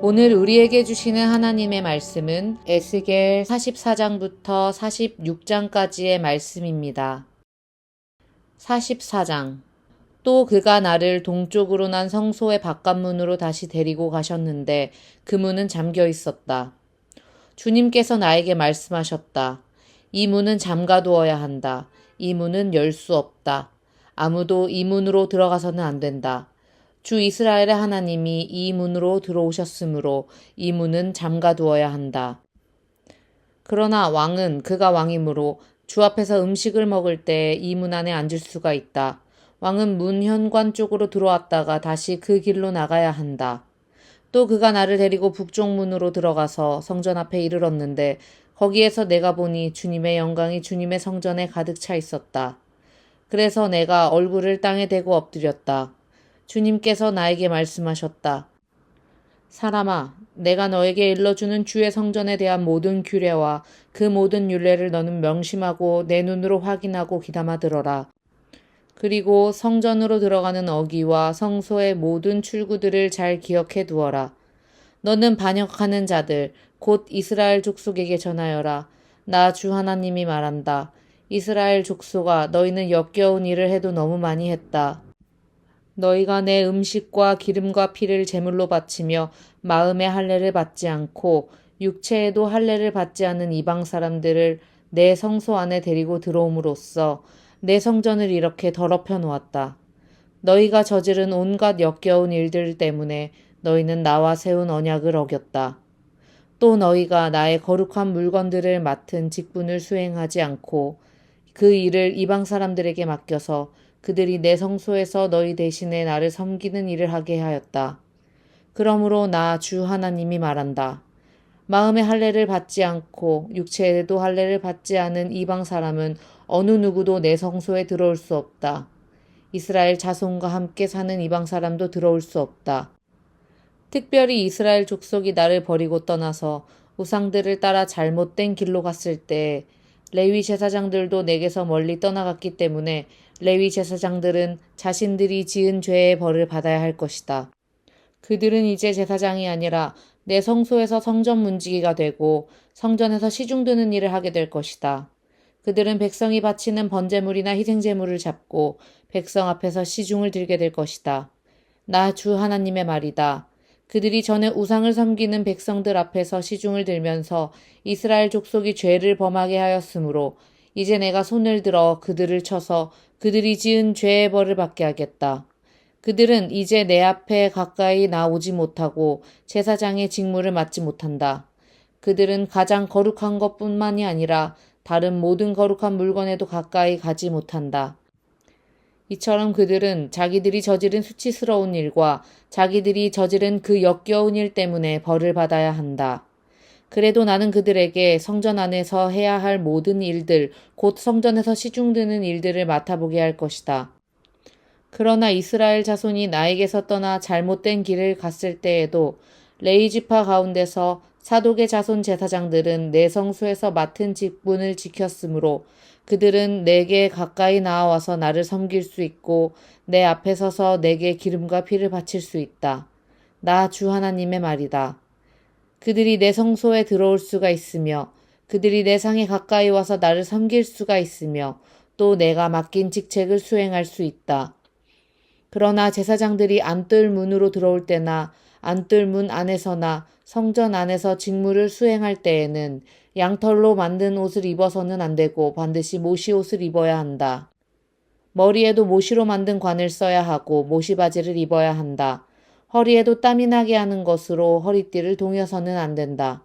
오늘 우리에게 주시는 하나님의 말씀은 에스겔 44장부터 46장까지의 말씀입니다. 44장. 또 그가 나를 동쪽으로 난 성소의 바깥문으로 다시 데리고 가셨는데 그 문은 잠겨 있었다. 주님께서 나에게 말씀하셨다. 이 문은 잠가두어야 한다. 이 문은 열 수 없다. 아무도 이 문으로 들어가서는 안 된다. 주 이스라엘의 하나님이 이 문으로 들어오셨으므로 이 문은 잠가두어야 한다. 그러나 왕은 그가 왕이므로 주 앞에서 음식을 먹을 때 이 문 안에 앉을 수가 있다. 왕은 문 현관 쪽으로 들어왔다가 다시 그 길로 나가야 한다. 또 그가 나를 데리고 북쪽 문으로 들어가서 성전 앞에 이르렀는데 거기에서 내가 보니 주님의 영광이 주님의 성전에 가득 차 있었다. 그래서 내가 얼굴을 땅에 대고 엎드렸다. 주님께서 나에게 말씀하셨다. 사람아, 내가 너에게 일러주는 주의 성전에 대한 모든 규례와 그 모든 율례를 너는 명심하고 내 눈으로 확인하고 귀담아 들어라. 그리고 성전으로 들어가는 어기와 성소의 모든 출구들을 잘 기억해 두어라. 너는 반역하는 자들, 곧 이스라엘 족속에게 전하여라. 나 주 하나님이 말한다. 이스라엘 족속아, 너희는 역겨운 일을 해도 너무 많이 했다. 너희가 내 음식과 기름과 피를 제물로 바치며 마음의 할례를 받지 않고 육체에도 할례를 받지 않은 이방 사람들을 내 성소 안에 데리고 들어옴으로써 내 성전을 이렇게 더럽혀 놓았다. 너희가 저지른 온갖 역겨운 일들 때문에 너희는 나와 세운 언약을 어겼다. 또 너희가 나의 거룩한 물건들을 맡은 직분을 수행하지 않고 그 일을 이방 사람들에게 맡겨서 그들이 내 성소에서 너희 대신에 나를 섬기는 일을 하게 하였다. 그러므로 나 주 하나님이 말한다. 마음의 할례를 받지 않고 육체에도 할례를 받지 않은 이방 사람은 어느 누구도 내 성소에 들어올 수 없다. 이스라엘 자손과 함께 사는 이방 사람도 들어올 수 없다. 특별히 이스라엘 족속이 나를 버리고 떠나서 우상들을 따라 잘못된 길로 갔을 때 레위 제사장들도 내게서 멀리 떠나갔기 때문에 레위 제사장들은 자신들이 지은 죄의 벌을 받아야 할 것이다. 그들은 이제 제사장이 아니라 내 성소에서 성전 문지기가 되고 성전에서 시중 드는 일을 하게 될 것이다. 그들은 백성이 바치는 번제물이나 희생제물을 잡고 백성 앞에서 시중을 들게 될 것이다. 나 주 하나님의 말이다. 그들이 전에 우상을 섬기는 백성들 앞에서 시중을 들면서 이스라엘 족속이 죄를 범하게 하였으므로 이제 내가 손을 들어 그들을 쳐서 그들이 지은 죄의 벌을 받게 하겠다. 그들은 이제 내 앞에 가까이 나오지 못하고 제사장의 직무를 맡지 못한다. 그들은 가장 거룩한 것뿐만이 아니라 다른 모든 거룩한 물건에도 가까이 가지 못한다. 이처럼 그들은 자기들이 저지른 수치스러운 일과 자기들이 저지른 그 역겨운 일 때문에 벌을 받아야 한다. 그래도 나는 그들에게 성전 안에서 해야 할 모든 일들, 곧 성전에서 시중드는 일들을 맡아보게 할 것이다. 그러나 이스라엘 자손이 나에게서 떠나 잘못된 길을 갔을 때에도 레위 지파 가운데서 사독의 자손 제사장들은 내 성소에서 맡은 직분을 지켰으므로 그들은 내게 가까이 나와서 나를 섬길 수 있고 내 앞에 서서 내게 기름과 피를 바칠 수 있다. 나 주 하나님의 말이다. 그들이 내 성소에 들어올 수가 있으며 그들이 내 상에 가까이 와서 나를 섬길 수가 있으며 또 내가 맡긴 직책을 수행할 수 있다. 그러나 제사장들이 안뜰 문으로 들어올 때나 안뜰 문 안에서나 성전 안에서 직무를 수행할 때에는 양털로 만든 옷을 입어서는 안 되고 반드시 모시 옷을 입어야 한다. 머리에도 모시로 만든 관을 써야 하고 모시 바지를 입어야 한다. 허리에도 땀이 나게 하는 것으로 허리띠를 동여서는 안 된다.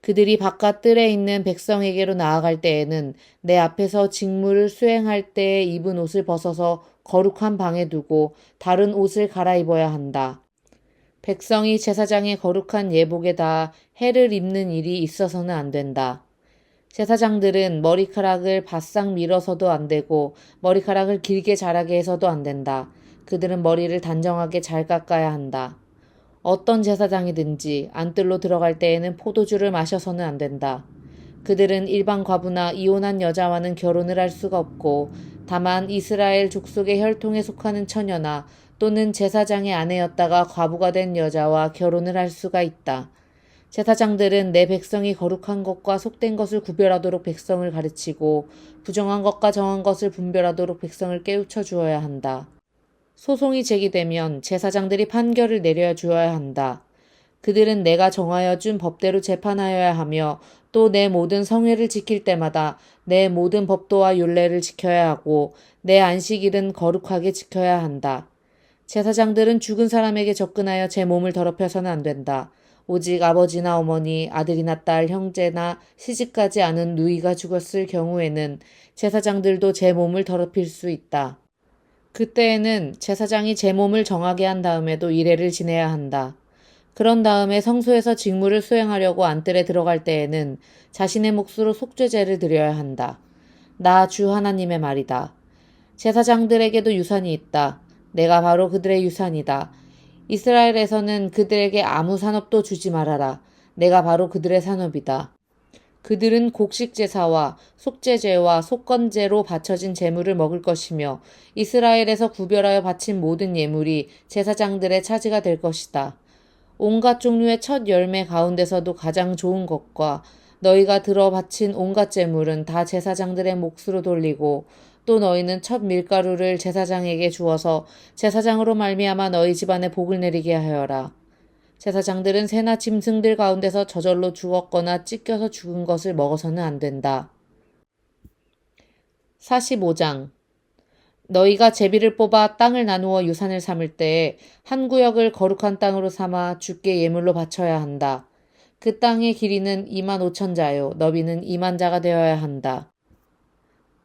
그들이 바깥 뜰에 있는 백성에게로 나아갈 때에는 내 앞에서 직무를 수행할 때에 입은 옷을 벗어서 거룩한 방에 두고 다른 옷을 갈아입어야 한다. 백성이 제사장의 거룩한 예복에다 해를 입는 일이 있어서는 안 된다. 제사장들은 머리카락을 바싹 밀어서도 안 되고 머리카락을 길게 자라게 해서도 안 된다. 그들은 머리를 단정하게 잘 깎아야 한다. 어떤 제사장이든지 안뜰로 들어갈 때에는 포도주를 마셔서는 안 된다. 그들은 일반 과부나 이혼한 여자와는 결혼을 할 수가 없고 다만 이스라엘 족속의 혈통에 속하는 처녀나 또는 제사장의 아내였다가 과부가 된 여자와 결혼을 할 수가 있다. 제사장들은 내 백성이 거룩한 것과 속된 것을 구별하도록 백성을 가르치고 부정한 것과 정한 것을 분별하도록 백성을 깨우쳐 주어야 한다. 소송이 제기되면 제사장들이 판결을 내려 주어야 한다. 그들은 내가 정하여 준 법대로 재판하여야 하며 또 내 모든 성회를 지킬 때마다 내 모든 법도와 율례를 지켜야 하고 내 안식일은 거룩하게 지켜야 한다. 제사장들은 죽은 사람에게 접근하여 제 몸을 더럽혀서는 안 된다. 오직 아버지나 어머니, 아들이나 딸, 형제나 시집가지 않은 누이가 죽었을 경우에는 제사장들도 제 몸을 더럽힐 수 있다. 그때에는 제사장이 제 몸을 정하게 한 다음에도 이례를 지내야 한다. 그런 다음에 성소에서 직무를 수행하려고 안뜰에 들어갈 때에는 자신의 몫으로 속죄제를 드려야 한다. 나 주 하나님의 말이다. 제사장들에게도 유산이 있다. 내가 바로 그들의 유산이다. 이스라엘에서는 그들에게 아무 산업도 주지 말아라. 내가 바로 그들의 산업이다. 그들은 곡식제사와 속죄제와 속건제로 바쳐진 제물을 먹을 것이며 이스라엘에서 구별하여 바친 모든 예물이 제사장들의 차지가 될 것이다. 온갖 종류의 첫 열매 가운데서도 가장 좋은 것과 너희가 들어 바친 온갖 제물은 다 제사장들의 몫으로 돌리고 또 너희는 첫 밀가루를 제사장에게 주어서 제사장으로 말미암아 너희 집안에 복을 내리게 하여라. 제사장들은 새나 짐승들 가운데서 저절로 죽었거나 찢겨서 죽은 것을 먹어서는 안 된다. 45장 너희가 제비를 뽑아 땅을 나누어 유산을 삼을 때에 한 구역을 거룩한 땅으로 삼아 주께 예물로 바쳐야 한다. 그 땅의 길이는 25,000자요 너비는 20,000자가 되어야 한다.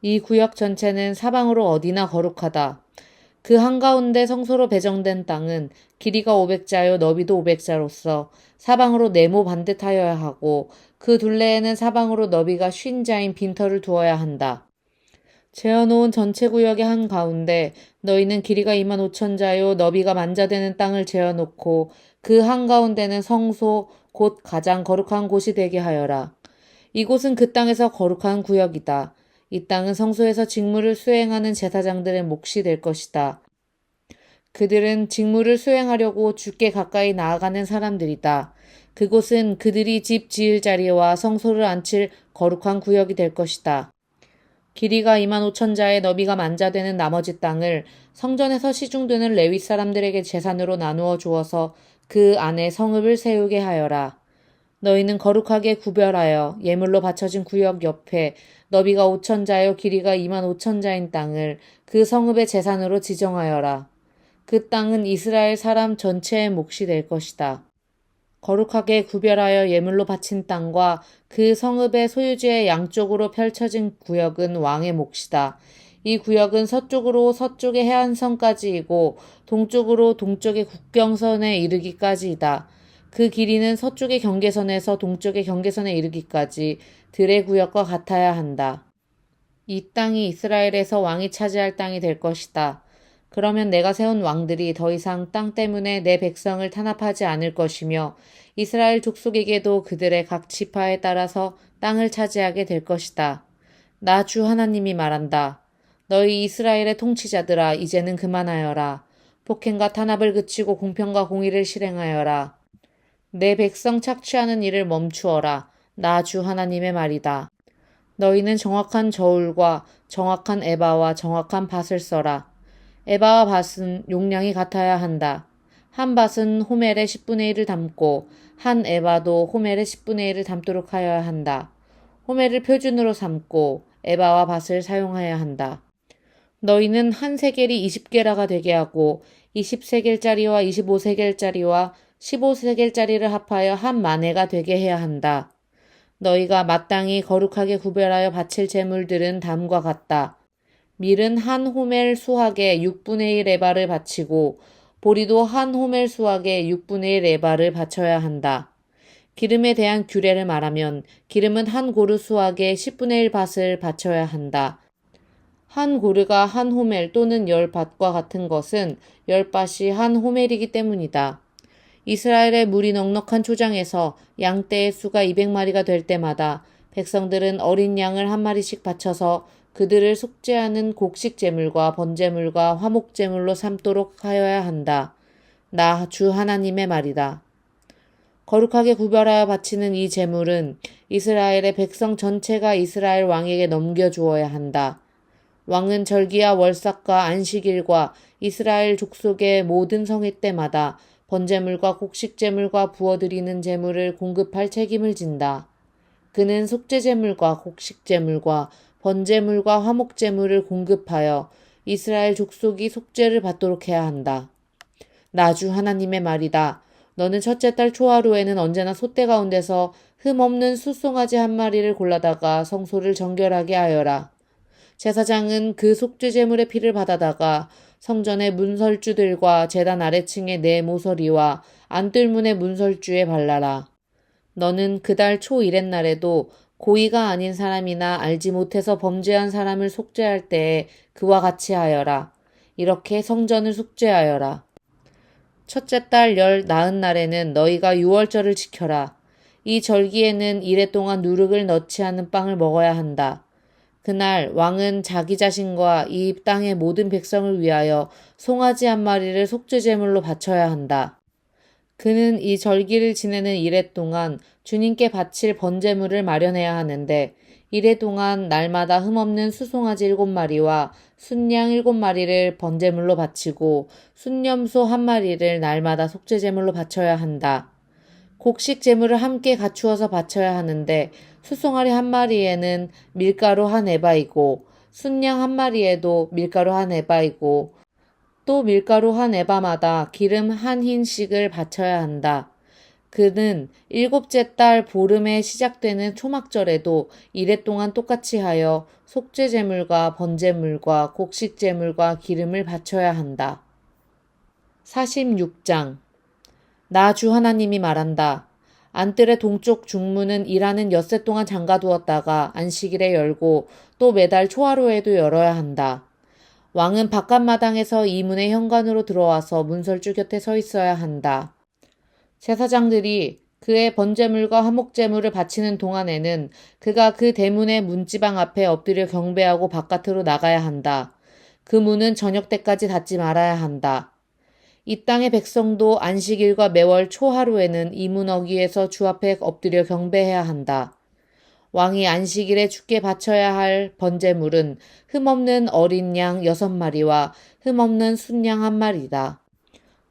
이 구역 전체는 사방으로 어디나 거룩하다. 그 한가운데 성소로 배정된 땅은 길이가 500자요 너비도 500자로서 사방으로 네모 반듯하여야 하고 그 둘레에는 사방으로 너비가 50자인 빈터를 두어야 한다. 재어놓은 전체 구역의 한가운데 너희는 길이가 25,000자요 너비가 10,000자 되는 땅을 재어놓고 그 한가운데는 성소 곧 가장 거룩한 곳이 되게 하여라. 이곳은 그 땅에서 거룩한 구역이다. 이 땅은 성소에서 직무를 수행하는 제사장들의 몫이 될 것이다. 그들은 직무를 수행하려고 주께 가까이 나아가는 사람들이다. 그곳은 그들이 집 지을 자리와 성소를 앉힐 거룩한 구역이 될 것이다. 길이가 25,000자에 너비가 10,000자 되는 나머지 땅을 성전에서 시중드는 레위 사람들에게 제산으로 나누어 주어서 그 안에 성읍을 세우게 하여라. 너희는 거룩하게 구별하여 예물로 바쳐진 구역 옆에 너비가 5,000자요 길이가 25,000자인 땅을 그 성읍의 제산으로 지정하여라. 그 땅은 이스라엘 사람 전체의 몫이 될 것이다. 거룩하게 구별하여 예물로 바친 땅과 그 성읍의 소유지의 양쪽으로 펼쳐진 구역은 왕의 몫이다. 이 구역은 서쪽으로 서쪽의 해안선까지이고 동쪽으로 동쪽의 국경선에 이르기까지이다. 그 길이는 서쪽의 경계선에서 동쪽의 경계선에 이르기까지 들의 구역과 같아야 한다. 이 땅이 이스라엘에서 왕이 차지할 땅이 될 것이다. 그러면 내가 세운 왕들이 더 이상 땅 때문에 내 백성을 탄압하지 않을 것이며 이스라엘 족속에게도 그들의 각 지파에 따라서 땅을 차지하게 될 것이다. 나 주 하나님이 말한다. 너희 이스라엘의 통치자들아 이제는 그만하여라. 폭행과 탄압을 그치고 공평과 공의를 실행하여라. 내 백성 착취하는 일을 멈추어라. 나 주 하나님의 말이다. 너희는 정확한 저울과 정확한 에바와 정확한 밭을 써라. 에바와 밭은 용량이 같아야 한다. 한 밭은 호멜의 10분의 1을 담고 한 에바도 호멜의 10분의 1을 담도록 하여야 한다. 호멜을 표준으로 삼고 에바와 밭을 사용해야 한다. 너희는 한 세겔이 20게라가 되게 하고 20세겔짜리와 25세겔짜리와 15세겔짜리를 합하여 한 마네가 되게 해야 한다. 너희가 마땅히 거룩하게 구별하여 바칠 제물들은 다음과 같다. 밀은 한 호멜 수확에 6분의 1 에바를 바치고 보리도 한 호멜 수확에 6분의 1 에바를 바쳐야 한다. 기름에 대한 규례를 말하면 기름은 한 고르 수확에 10분의 1 밭을 바쳐야 한다. 한 고르가 한 호멜 또는 10밭과 같은 것은 10밭이 한 호멜이기 때문이다. 이스라엘의 물이 넉넉한 초장에서 양떼의 수가 200마리가 될 때마다 백성들은 어린 양을 한 마리씩 바쳐서 그들을 속죄하는 곡식 제물과 번제물과 화목 제물로 삼도록 하여야 한다. 나 주 하나님의 말이다. 거룩하게 구별하여 바치는 이 제물은 이스라엘의 백성 전체가 이스라엘 왕에게 넘겨주어야 한다. 왕은 절기와 월삭과 안식일과 이스라엘 족속의 모든 성회 때마다 번제물과 곡식제물과 부어드리는 제물을 공급할 책임을 진다. 그는 속죄제물과 곡식제물과 번제물과 화목제물을 공급하여 이스라엘 족속이 속죄를 받도록 해야 한다. 나 주 하나님의 말이다. 너는 첫째 달 초하루에는 언제나 솥대 가운데서 흠없는 숫송아지 한 마리를 골라다가 성소를 정결하게 하여라. 제사장은 그 속죄제물의 피를 받아다가 성전의 문설주들과 제단 아래층의 네 모서리와 안뜰문의 문설주에 발라라. 너는 그달 초 이렛날에도 고의가 아닌 사람이나 알지 못해서 범죄한 사람을 속죄할 때에 그와 같이 하여라. 이렇게 성전을 속죄하여라. 첫째 달 열 나은 날에는 너희가 유월절을 지켜라. 이 절기에는 이래 동안 누룩을 넣지 않은 빵을 먹어야 한다. 그날 왕은 자기 자신과 이 땅의 모든 백성을 위하여 송아지 한 마리를 속죄제물로 바쳐야 한다. 그는 이 절기를 지내는 이래 동안 주님께 바칠 번제물을 마련해야 하는데 이래 동안 날마다 흠없는 수송아지 7마리와 순양 7마리를 번제물로 바치고 순염소 1마리를 날마다 속죄제물로 바쳐야 한다. 곡식 제물을 함께 갖추어서 바쳐야 하는데 수송아리 1마리에는 밀가루 1에바이고 순양 1마리에도 밀가루 1에바이고 또 밀가루 1에바마다 기름 1흰씩을 바쳐야 한다. 그는 7째 달 보름에 시작되는 초막절에도 이래 동안 똑같이 하여 속죄제물과 번제물과 곡식제물과 기름을 바쳐야 한다. 46장 나 주 하나님이 말한다. 안뜰의 동쪽 중문은 일하는 엿새 동안 잠가두었다가 안식일에 열고 또 매달 초하루에도 열어야 한다. 왕은 바깥마당에서 이 문의 현관으로 들어와서 문설주 곁에 서 있어야 한다. 제사장들이 그의 번제물과 화목제물을 바치는 동안에는 그가 그 대문의 문지방 앞에 엎드려 경배하고 바깥으로 나가야 한다. 그 문은 저녁 때까지 닫지 말아야 한다. 이 땅의 백성도 안식일과 매월 초하루에는 이 문 어귀에서 주 앞에 엎드려 경배해야 한다. 왕이 안식일에 주께 바쳐야 할 번제물은 흠없는 어린 양 6마리와 흠없는 순양 1마리다.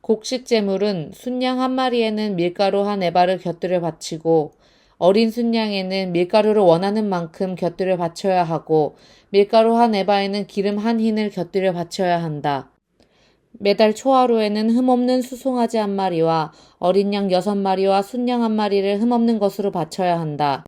곡식제물은 순양 1마리에는 밀가루 1에바를 곁들여 바치고 어린 순양에는 밀가루를 원하는 만큼 곁들여 바쳐야 하고 밀가루 1에바에는 기름 1흰을 곁들여 바쳐야 한다. 매달 초하루에는 흠없는 수송아지 1마리와 어린 양 6마리와 순양 1마리를 흠없는 것으로 바쳐야 한다.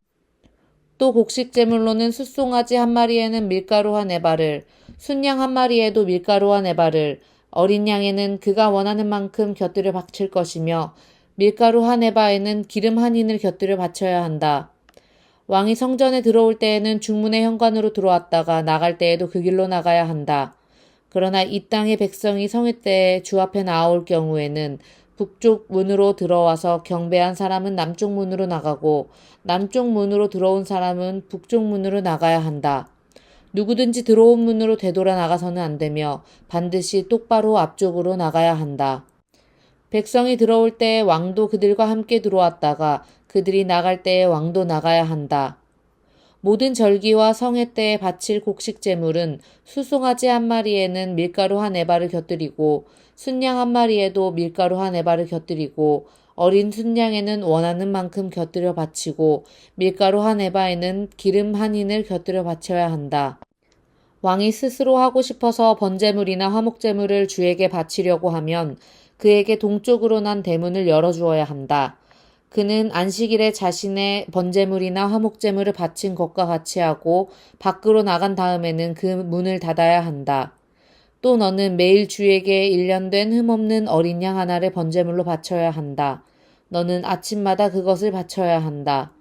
또 곡식제물로는 숫송아지 1마리에는 밀가루 1에바를, 순양 1마리에도 밀가루 1에바를, 어린 양에는 그가 원하는 만큼 곁들여 바칠 것이며 밀가루 1에바에는 기름 1흰을 곁들여 바쳐야 한다. 왕이 성전에 들어올 때에는 중문의 현관으로 들어왔다가 나갈 때에도 그 길로 나가야 한다. 그러나 이 땅의 백성이 성회 때에 주 앞에 나올 경우에는 북쪽 문으로 들어와서 경배한 사람은 남쪽 문으로 나가고 남쪽 문으로 들어온 사람은 북쪽 문으로 나가야 한다. 누구든지 들어온 문으로 되돌아 나가서는 안 되며 반드시 똑바로 앞쪽으로 나가야 한다. 백성이 들어올 때에 왕도 그들과 함께 들어왔다가 그들이 나갈 때에 왕도 나가야 한다. 모든 절기와 성회 때에 바칠 곡식제물은 수송아지 1마리에는 밀가루 1에바를 곁들이고 순양 1마리에도 밀가루 1에바를 곁들이고 어린 순양에는 원하는 만큼 곁들여 바치고 밀가루 1에바에는 기름 1흰을 곁들여 바쳐야 한다. 왕이 스스로 하고 싶어서 번제물이나 화목제물을 주에게 바치려고 하면 그에게 동쪽으로 난 대문을 열어주어야 한다. 그는 안식일에 자신의 번제물이나 화목제물을 바친 것과 같이 하고 밖으로 나간 다음에는 그 문을 닫아야 한다. 또 너는 매일 주에게 1년 된 흠없는 어린 양 하나를 번제물로 바쳐야 한다. 너는 아침마다 그것을 바쳐야 한다.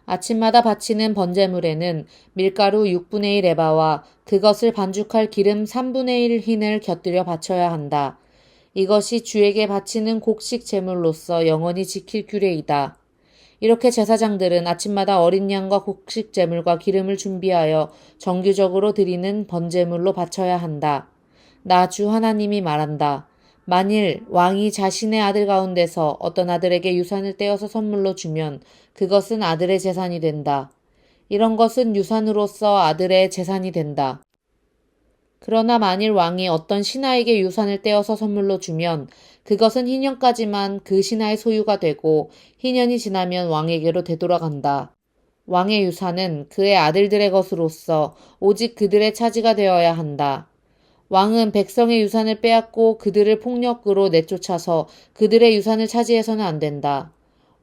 아침마다 바치는 번제물에는 밀가루 6분의 1 에바와 그것을 반죽할 기름 3분의 1 흰을 곁들여 바쳐야 한다. 이것이 주에게 바치는 곡식 제물로서 영원히 지킬 규례이다. 이렇게 제사장들은 아침마다 어린 양과 곡식 제물과 기름을 준비하여 정기적으로 드리는 번제물로 바쳐야 한다. 나 주 하나님이 말한다. 만일 왕이 자신의 아들 가운데서 어떤 아들에게 유산을 떼어서 선물로 주면 그것은 아들의 재산이 된다. 이런 것은 유산으로서 아들의 재산이 된다. 그러나 만일 왕이 어떤 신하에게 유산을 떼어서 선물로 주면 그것은 희년까지만 그 신하의 소유가 되고 희년이 지나면 왕에게로 되돌아간다. 왕의 유산은 그의 아들들의 것으로서 오직 그들의 차지가 되어야 한다. 왕은 백성의 유산을 빼앗고 그들을 폭력으로 내쫓아서 그들의 유산을 차지해서는 안 된다.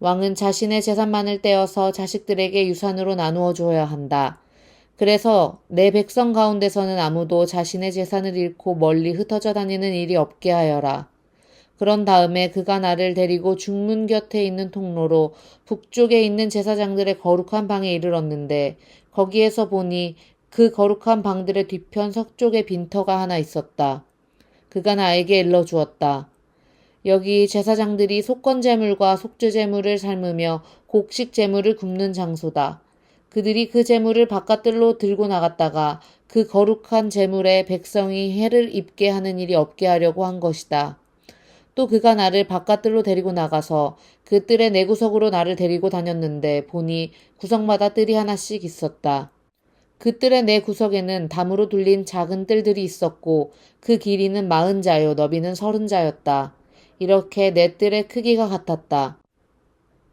왕은 자신의 재산만을 떼어서 자식들에게 유산으로 나누어 주어야 한다. 그래서 내 백성 가운데서는 아무도 자신의 재산을 잃고 멀리 흩어져 다니는 일이 없게 하여라. 그런 다음에 그가 나를 데리고 중문 곁에 있는 통로로 북쪽에 있는 제사장들의 거룩한 방에 이르렀는데 거기에서 보니 그 거룩한 방들의 뒤편 서쪽에 빈터가 하나 있었다. 그가 나에게 일러주었다. 여기 제사장들이 속건제물과 속죄제물을 삶으며 곡식제물을 굽는 장소다. 그들이 그 제물을 바깥들로 들고 나갔다가 그 거룩한 제물에 백성이 해를 입게 하는 일이 없게 하려고 한 것이다. 또 그가 나를 바깥들로 데리고 나가서 그 뜰의 내구석으로 나를 데리고 다녔는데 보니 구석마다 뜰이 하나씩 있었다. 그 뜰의 내 구석에는 담으로 둘린 작은 뜰들이 있었고 그 길이는 40자요 너비는 30자였다. 이렇게 내 뜰의 크기가 같았다.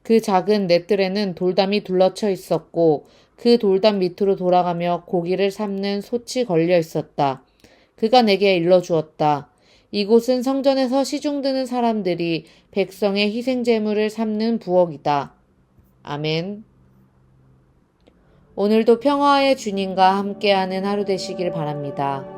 그 작은 내 뜰에는 돌담이 둘러쳐 있었고 그 돌담 밑으로 돌아가며 고기를 삶는 솥이 걸려 있었다. 그가 내게 일러주었다. 이곳은 성전에서 시중드는 사람들이 백성의 희생제물을 삶는 부엌이다. 아멘. 오늘도 평화의 주님과 함께하는 하루 되시길 바랍니다.